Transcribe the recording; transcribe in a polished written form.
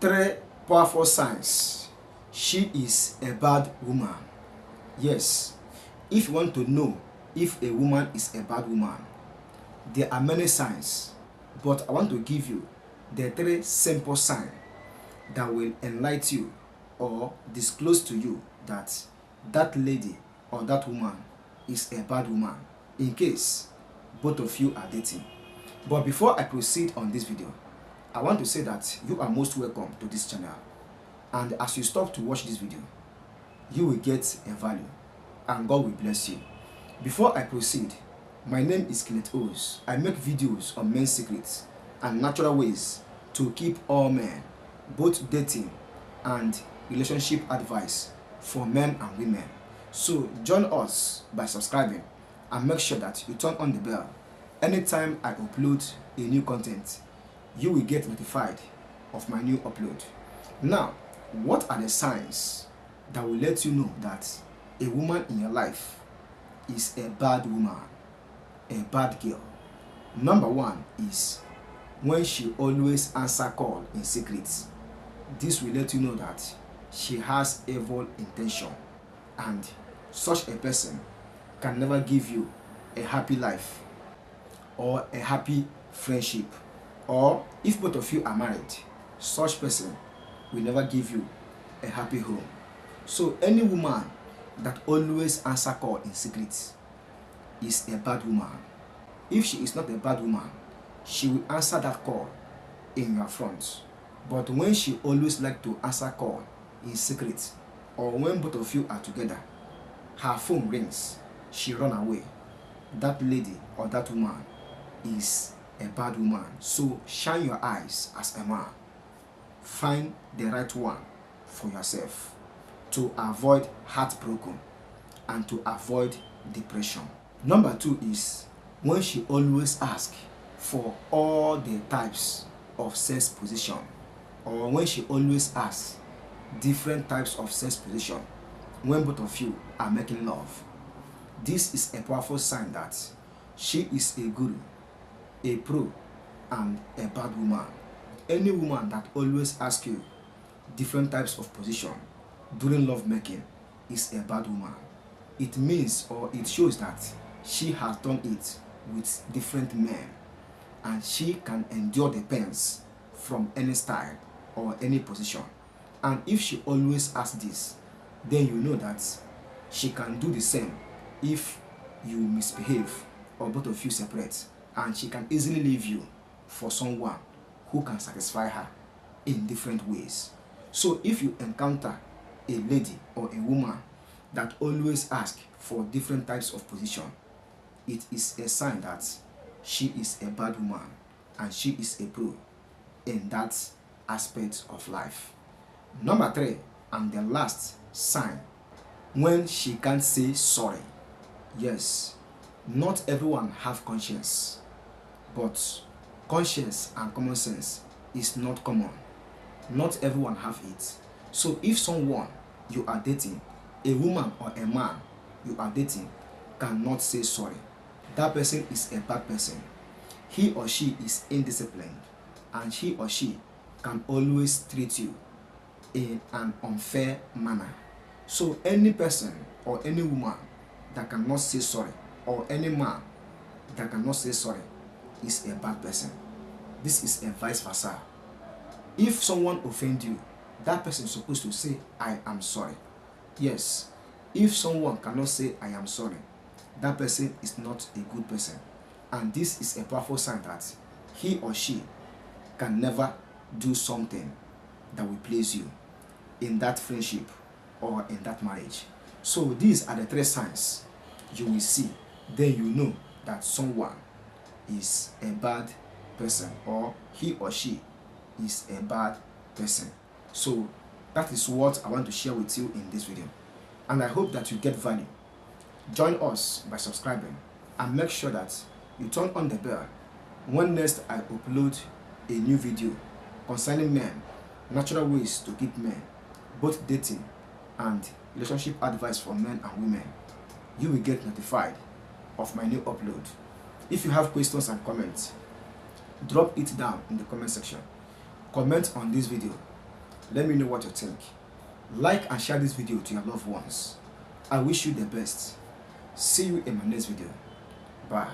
3 powerful signs she is a bad woman. Yes, if you want to know if a woman is a bad woman, there are many signs, but I want to give you the 3 simple signs that will enlighten you or disclose to you that that lady or that woman is a bad woman, in case both of you are dating. But before I proceed on this video, I want to say that you are most welcome to this channel, and as you stop to watch this video, you will get a value and God will bless you. Before I proceed, my name is Kenneth Os. I make videos on men's secrets and natural ways to keep all men, both dating and relationship advice for men and women. So join us by subscribing and make sure that you turn on the bell. Anytime I upload a new content, you will get notified of my new upload. Now, what are the signs that will let you know that a woman in your life is a bad woman, a bad girl? Number 1 is when she always answer call in secret. This will let you know that she has evil intention, and such a person can never give you a happy life or a happy friendship. Or if both of you are married, such person will never give you a happy home. So any woman that always answer call in secret is a bad woman. If she is not a bad woman, she will answer that call in your front. But when she always like to answer call in secret, or when both of you are together, her phone rings, she run away, that lady or that woman is a bad woman. So shine your eyes as a man. Find the right one for yourself to avoid heartbroken and to avoid depression. Number 2 is when she always asks for all the types of sex position, or when she always asks different types of sex position when both of you are making love. This is a powerful sign that she is a guru, a pro, and a bad woman. Any woman that always asks you different types of position during love making is a bad woman. It means, or it shows that she has done it with different men, and she can endure the pains from any style or any position. And if she always asks this, then you know that she can do the same if you misbehave or both of you separate, and she can easily leave you for someone who can satisfy her in different ways. So if you encounter a lady or a woman that always asks for different types of position, it is a sign that she is a bad woman and she is a pro in that aspect of life. Number 3 and the last sign, when she can't say sorry. Yes, not everyone have conscience, but conscience and common sense is not common. Not everyone have it. So if someone you are dating, a woman or a man you are dating, cannot say sorry, that person is a bad person. He or she is indisciplined, and he or she can always treat you in an unfair manner. So any person or any woman that cannot say sorry, or any man that cannot say sorry, is a bad person. This is a vice versa. If someone offends you, that person is supposed to say, I am sorry. Yes, if someone cannot say, I am sorry, that person is not a good person. And this is a powerful sign that he or she can never do something that will please you in that friendship or in that marriage. So these are the 3 signs you will see. Then you know that someone is a bad person, or he or she is a bad person. So that is what I want to share with you in this video, and I hope that you get value. Join us by subscribing and make sure that you turn on the bell when next I upload a new video concerning men, natural ways to keep men, both dating and relationship advice for men and women. You will get notified of my new upload. If you have questions and comments, drop it down in the comment section. Comment on this video Let me know what you think. Like and share this video to your loved ones. I wish you the best. See you in my next video. Bye.